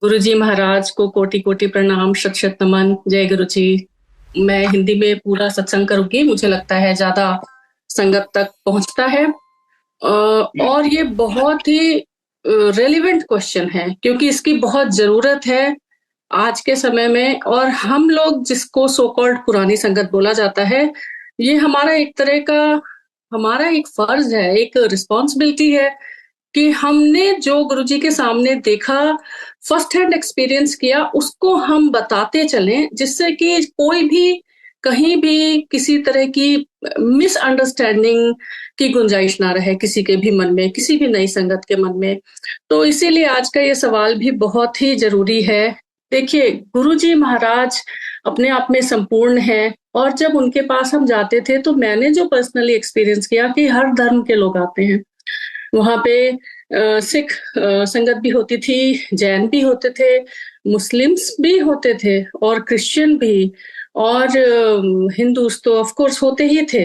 गुरुजी महाराज को कोटि कोटि प्रणाम, शत शत नमन। जय गुरु जी। मैं हिंदी में पूरा सत्संग करूंगी, मुझे लगता है ज्यादा संगत तक पहुंचता है। और ये बहुत ही रेलिवेंट क्वेश्चन है क्योंकि इसकी बहुत जरूरत है आज के समय में। और हम लोग जिसको सो कॉल्ड पुरानी संगत बोला जाता है, ये हमारा एक तरह का हमारा एक फर्ज है, एक रिस्पॉन्सिबिलिटी है कि हमने जो गुरुजी के सामने देखा, फर्स्ट हैंड एक्सपीरियंस किया, उसको हम बताते चलें, जिससे कि कोई भी कहीं भी किसी तरह की मिसअंडरस्टैंडिंग की गुंजाइश ना रहे किसी के भी मन में, किसी भी नई संगत के मन में। तो इसीलिए आज का ये सवाल भी बहुत ही जरूरी है। देखिए, गुरुजी महाराज अपने आप में संपूर्ण है, और जब उनके पास हम जाते थे तो मैंने जो पर्सनली एक्सपीरियंस किया कि हर धर्म के लोग आते हैं वहां पे। सिख संगत भी होती थी, जैन भी होते थे, मुस्लिम्स भी होते थे, और क्रिश्चियन भी, और हिंदूस तो ऑफ कोर्स होते ही थे।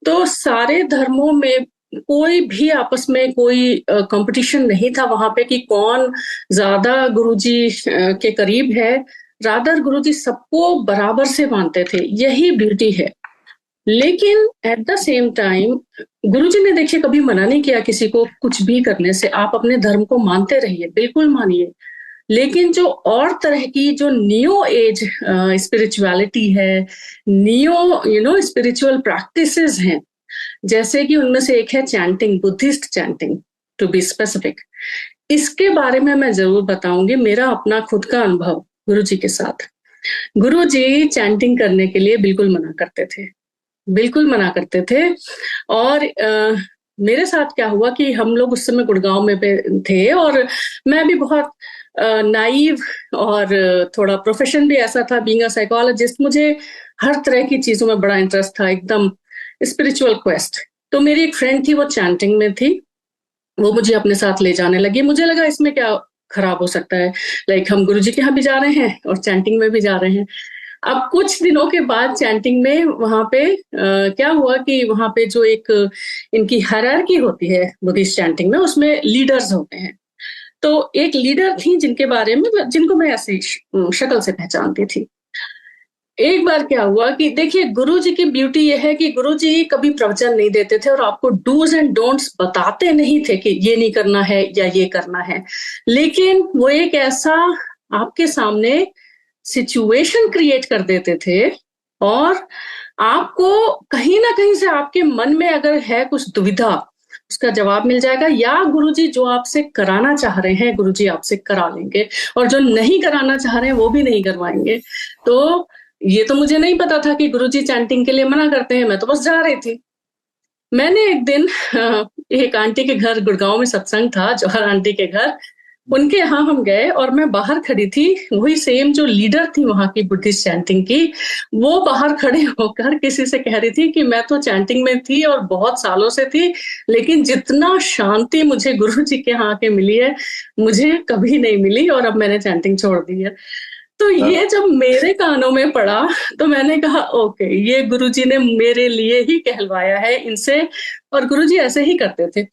तो सारे धर्मों में कोई भी आपस में कोई कंपटीशन नहीं था वहां पे कि कौन ज्यादा गुरुजी के करीब है। रादर गुरुजी सबको बराबर से मानते थे, यही ब्यूटी है। लेकिन एट द सेम टाइम गुरुजी ने देखिए कभी मना नहीं किया किसी को कुछ भी करने से। आप अपने धर्म को मानते रहिए, बिल्कुल मानिए। लेकिन जो और तरह की जो नियो एज स्पिरिचुअलिटी है, नियो स्पिरिचुअल प्रैक्टिसेस हैं, जैसे कि उनमें से एक है chanting, Buddhist chanting to be specific. इसके बारे में मैं जरूर बताऊंगी मेरा अपना खुद का अनुभव गुरुजी के साथ। गुरुजी चैंटिंग करने के लिए बिल्कुल मना करते थे, बिल्कुल मना करते थे। और मेरे साथ क्या हुआ कि हम लोग उस समय गुड़गांव में थे, और मैं भी बहुत नाइव, और थोड़ा प्रोफेशन भी ऐसा था, बीइंग अ साइकोलॉजिस्ट, मुझे हर तरह की चीजों में बड़ा इंटरेस्ट था, एकदम स्पिरिचुअल क्वेस्ट। तो मेरी एक फ्रेंड थी, वो चैंटिंग में थी, वो मुझे अपने साथ ले जाने लगी। मुझे लगा इसमें क्या खराब हो सकता है, लाइक हम गुरुजी के यहाँ भी जा रहे हैं और चैंटिंग में भी जा रहे हैं। अब कुछ दिनों के बाद चैंटिंग में वहां पे क्या हुआ कि वहां पे जो एक इनकी हायरार्की होती है बुद्धिस्ट चैंटिंग में, उसमें लीडर्स होते हैं। तो एक लीडर थी जिनके बारे में, जिनको मैं ऐसी शक्ल से पहचानती थी। एक बार क्या हुआ कि देखिए, गुरुजी की ब्यूटी यह है कि गुरुजी कभी प्रवचन नहीं देते थे और आपको डूज एंड डोंट्स बताते नहीं थे कि ये नहीं करना है या ये करना है। लेकिन वो एक ऐसा आपके सामने सिचुएशन क्रिएट कर देते थे, और आपको कहीं ना कहीं से आपके मन में अगर है कुछ दुविधा, उसका जवाब मिल जाएगा, या गुरुजी जो आपसे कराना चाह रहे हैं गुरुजी आपसे करा लेंगे, और जो नहीं कराना चाह रहे हैं वो भी नहीं करवाएंगे। तो ये तो मुझे नहीं पता था कि गुरुजी चैंटिंग के लिए मना करते हैं, मैं तो बस जा रही थी। मैंने एक दिन एक आंटी के घर, गुड़गांव में सत्संग था, जौहर आंटी के घर, उनके यहाँ हम गए, और मैं बाहर खड़ी थी। वही सेम जो लीडर थी वहां की बुद्धिस्ट चैंटिंग की, वो बाहर खड़े होकर किसी से कह रही थी कि मैं तो चैंटिंग में थी और बहुत सालों से थी, लेकिन जितना शांति मुझे गुरु जी के यहाँ के मिली है, मुझे कभी नहीं मिली, और अब मैंने चैंटिंग छोड़ दी है। तो ये जब मेरे कानों में पड़ा तो मैंने कहा ओके, ये गुरुजी ने मेरे लिए ही कहलवाया है इनसे। और गुरुजी ऐसे ही करते थे,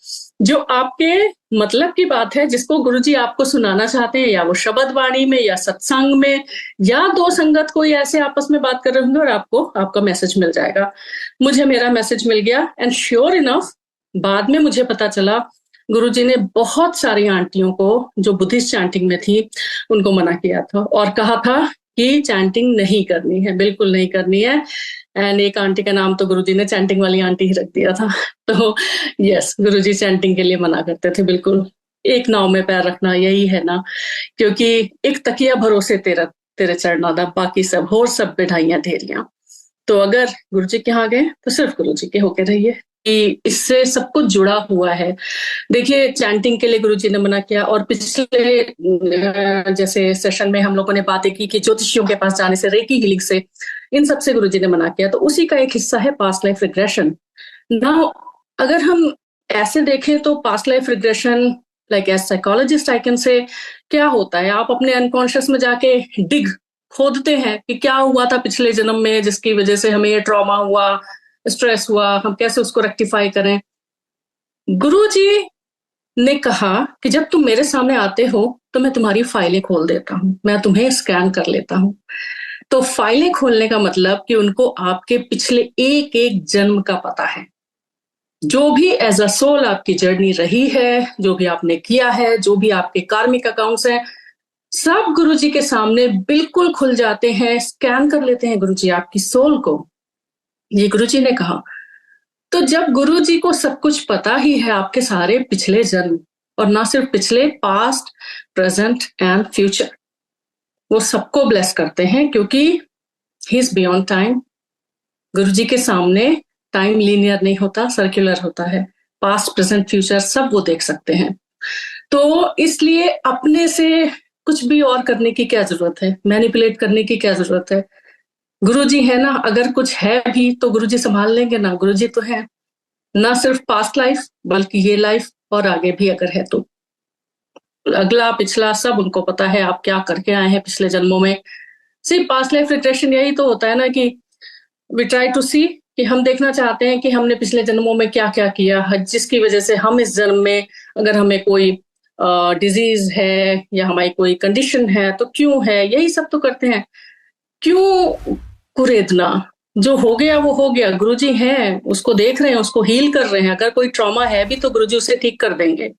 जो आपके मतलब की बात है, जिसको गुरुजी आपको सुनाना चाहते हैं, या वो शब्द वाणी में, या सत्संग में, या दो संगत कोई ऐसे आपस में बात कर रहे होंगे और आपको आपका मैसेज मिल जाएगा। मुझे मेरा मैसेज मिल गया, एंड श्योर इनफ बाद में मुझे पता चला गुरुजी ने बहुत सारी आंटियों को जो बुद्धिस्ट चैंटिंग में थी उनको मना किया था, और कहा था कि चैंटिंग नहीं करनी है, बिल्कुल नहीं करनी है। एंड एक आंटी का नाम तो गुरुजी ने चैंटिंग वाली आंटी ही रख दिया था। तो यस, गुरुजी चैंटिंग के लिए मना करते थे, बिल्कुल। एक नाव में पैर रखना यही है ना, क्योंकि एक तकिया भरोसे तेरा तेरे चढ़ना था, बाकी सब होर सब बिठाइयां ढेरियां। तो अगर गुरुजी के यहाँ गए तो सिर्फ गुरुजी के होके रहिए, कि इससे सब कुछ जुड़ा हुआ है। देखिए, चैंटिंग के लिए गुरुजी ने मना किया, और पिछले जैसे सेशन में हम लोगों ने बातें की कि ज्योतिषियों के पास जाने से, रेकी हीलिंग से, इन सब से गुरुजी ने मना किया। तो उसी का एक हिस्सा है पास्ट लाइफ रिग्रेशन। नाउ अगर हम ऐसे देखें तो past life regression, like as psychologist I can say, क्या होता है, आप अपने अनकॉन्शियस में जाके डिग खोदते हैं कि क्या हुआ था पिछले जन्म में जिसकी वजह से हमें ये ट्रॉमा हुआ, स्ट्रेस हुआ, हम कैसे उसको रेक्टिफाई करें। गुरुजी ने कहा कि जब तुम मेरे सामने आते हो तो मैं तुम्हारी फाइलें खोल देता हूँ, मैं तुम्हें स्कैन कर लेता हूँ। तो फाइलें खोलने का मतलब कि उनको आपके पिछले एक एक जन्म का पता है, जो भी एज अ सोल आपकी जर्नी रही है, जो भी आपने किया है, जो भी आपके कार्मिक अकाउंट्स हैं, सब गुरुजी के सामने बिल्कुल खुल जाते हैं, स्कैन कर लेते हैं गुरुजी आपकी सोल को। ये गुरुजी ने कहा। तो जब गुरुजी को सब कुछ पता ही है, आपके सारे पिछले जन्म, और ना सिर्फ पिछले, पास्ट, प्रेजेंट एंड फ्यूचर, वो सबको ब्लेस करते हैं क्योंकि ही इज बियॉन्ड टाइम। गुरुजी के सामने टाइम लीनियर नहीं होता, सर्कुलर होता है। पास्ट, प्रेजेंट, फ्यूचर सब वो देख सकते हैं। तो इसलिए अपने से कुछ भी और करने की क्या जरूरत है, मैनिपुलेट करने की क्या जरूरत है। गुरुजी है ना, अगर कुछ है भी तो गुरुजी संभाल लेंगे ना। गुरुजी तो है ना सिर्फ पास्ट लाइफ, बल्कि ये लाइफ और आगे भी अगर है तो अगला पिछला सब उनको पता है, आप क्या करके आए हैं पिछले जन्मों में। सिर्फ पास्ट लाइफ रिग्रेशन यही तो होता है ना कि वी ट्राई टू सी, कि हम देखना चाहते हैं कि हमने पिछले जन्मों में क्या क्या किया, जिसकी वजह से हम इस जन्म में, अगर हमें कोई डिजीज है या हमारी कोई कंडीशन है तो क्यों है, यही सब तो करते हैं। क्यों कुरेदना, जो हो गया वो हो गया। गुरुजी हैं, उसको देख रहे हैं, उसको हील कर रहे हैं। अगर कोई ट्रॉमा है भी तो गुरुजी उसे ठीक कर देंगे।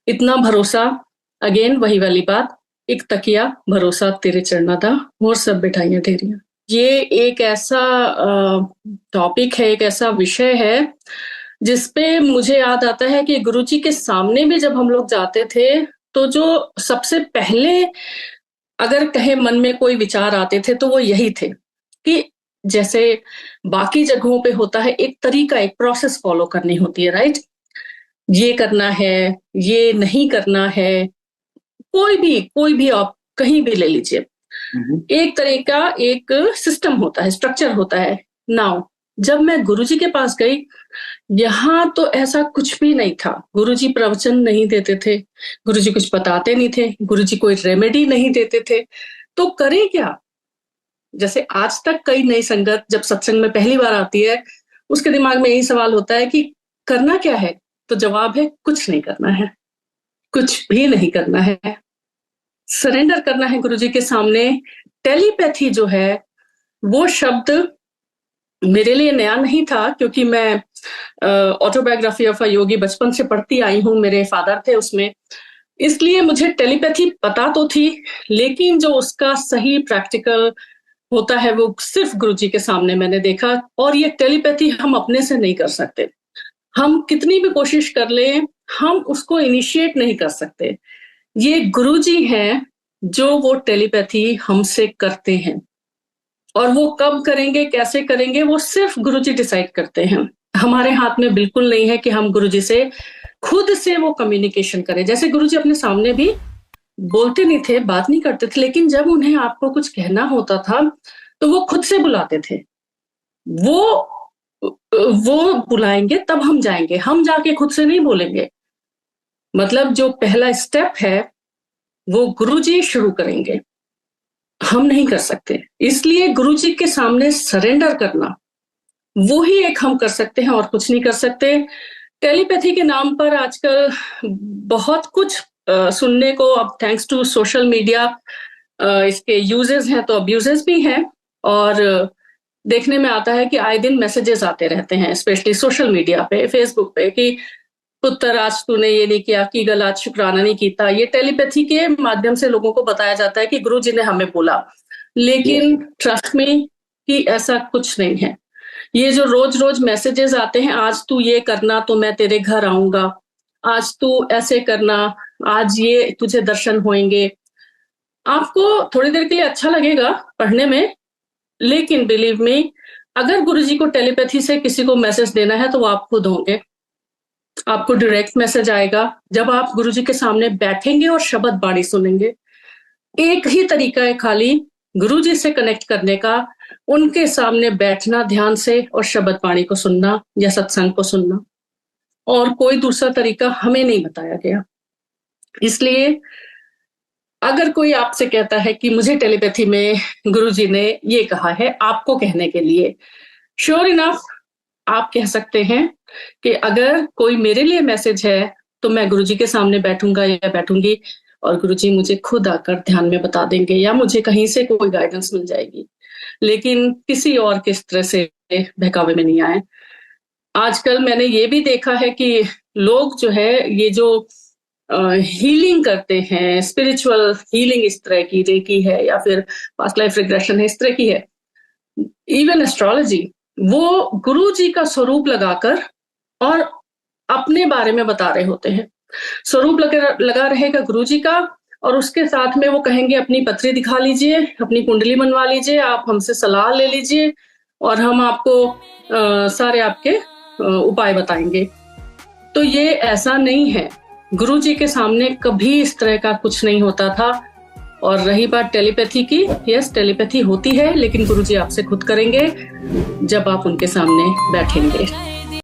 इतना भरोसा, अगेन वही वाली बात, एक तकिया भरोसा तेरे चरणा दा, और सब बिठाइयां तेरियां। ये एक ऐसा टॉपिक है, एक ऐसा विषय है जिसपे मुझे याद आता है कि गुरुजी के सामने भी जब हम लोग जाते थे तो जो सबसे पहले अगर कहे मन में कोई विचार आते थे तो वो यही थे कि जैसे बाकी जगहों पे होता है, एक तरीका, एक प्रोसेस फॉलो करनी होती है, राइट। ये करना है, ये नहीं करना है, कोई भी आप कहीं भी ले लीजिए, एक तरीका, एक सिस्टम होता है, स्ट्रक्चर होता है। नाउ जब मैं गुरुजी के पास गई, यहाँ तो ऐसा कुछ भी नहीं था। गुरुजी प्रवचन नहीं देते थे, गुरुजी कुछ बताते नहीं थे, गुरुजी कोई रेमेडी नहीं देते थे। तो करें क्या? जैसे आज तक कई नई संगत जब सत्संग में पहली बार आती है, उसके दिमाग में यही सवाल होता है कि करना क्या है? तो जवाब है कुछ नहीं करना है, कुछ भी नहीं करना है। सरेंडर करना है गुरुजी के सामने। टेलीपैथी जो है वो शब्द मेरे लिए नया नहीं था, क्योंकि मैं ऑटोबायोग्राफी ऑफ अ योगी बचपन से पढ़ती आई हूँ, मेरे फादर थे उसमें, इसलिए मुझे टेलीपैथी पता तो थी। लेकिन जो उसका सही प्रैक्टिकल होता है वो सिर्फ गुरुजी के सामने मैंने देखा। और ये टेलीपैथी हम अपने से नहीं कर सकते, हम कितनी भी कोशिश कर लें हम उसको इनिशिएट नहीं कर सकते। ये गुरुजी हैं जो वो टेलीपैथी हमसे करते हैं, और वो कब करेंगे, कैसे करेंगे, वो सिर्फ गुरुजी डिसाइड करते हैं। हमारे हाथ में बिल्कुल नहीं है कि हम गुरुजी से खुद से वो कम्युनिकेशन करें। जैसे गुरुजी अपने सामने भी बोलते नहीं थे, बात नहीं करते थे, लेकिन जब उन्हें आपको कुछ कहना होता था तो वो खुद से बुलाते थे। वो बुलाएंगे तब हम जाएंगे, हम जाके खुद से नहीं बोलेंगे। मतलब जो पहला स्टेप है वो गुरुजी शुरू करेंगे, हम नहीं कर सकते। इसलिए गुरुजी के सामने सरेंडर करना, वो ही एक हम कर सकते हैं, और कुछ नहीं कर सकते। टेलीपैथी के नाम पर आजकल बहुत कुछ सुनने को, अब थैंक्स टू सोशल मीडिया इसके यूजेस हैं तो अब्यूजेस भी हैं। और देखने में आता है कि आए दिन मैसेजेस आते रहते हैं, स्पेशली सोशल मीडिया पे, फेसबुक पे, कि पुत्र आज तूने ये नहीं किया, की गल आज शुक्राना नहीं किया। ये टेलीपैथी के माध्यम से लोगों को बताया जाता है कि गुरुजी ने हमें बोला, लेकिन ट्रस्ट में कि ऐसा कुछ नहीं है। ये जो रोज रोज मैसेजेस आते हैं, आज तू ये करना तो मैं तेरे घर आऊंगा, आज तू ऐसे करना, आज ये तुझे दर्शन होंगे, आपको थोड़ी देर के लिए अच्छा लगेगा पढ़ने में, लेकिन बिलीव मी, अगर गुरुजी को टेलीपैथी से किसी को मैसेज देना है तो वो आप खुद होंगे। आपको डायरेक्ट मैसेज आएगा जब आप गुरुजी के सामने बैठेंगे और शब्द बाणी सुनेंगे। एक ही तरीका है खाली गुरुजी से कनेक्ट करने का, उनके सामने बैठना ध्यान से और शब्द बाणी को सुनना या सत्संग को सुनना, और कोई दूसरा तरीका हमें नहीं बताया गया। इसलिए अगर कोई आपसे कहता है कि मुझे टेलीपैथी में गुरुजी ने ये कहा है आपको कहने के लिए, श्योर इनफ आप कह सकते हैं कि अगर कोई मेरे लिए मैसेज है तो मैं गुरुजी के सामने बैठूंगा या बैठूंगी, और गुरुजी मुझे खुद आकर ध्यान में बता देंगे या मुझे कहीं से कोई गाइडेंस मिल जाएगी, लेकिन किसी और किस तरह से बहकावे में नहीं आए। आजकल मैंने ये भी देखा है कि लोग जो है ये जो हीलिंग करते हैं, स्पिरिचुअल हीलिंग इस तरह की रेकी है या फिर पास्ट लाइफ रिग्रेशन है, इस तरह की है, इवन एस्ट्रोलॉजी, वो गुरु जी का स्वरूप लगाकर और अपने बारे में बता रहे होते हैं। स्वरूप लगा रहेगा गुरु जी का और उसके साथ में वो कहेंगे अपनी पत्री दिखा लीजिए, अपनी कुंडली बनवा लीजिए, आप हमसे सलाह ले लीजिए और हम आपको सारे आपके उपाय बताएंगे। तो ये ऐसा नहीं है, गुरु जी के सामने कभी इस तरह का कुछ नहीं होता था। और रही बात टेलीपैथी की, यस टेलीपैथी होती है, लेकिन गुरु जी आपसे खुद करेंगे जब आप उनके सामने बैठेंगे।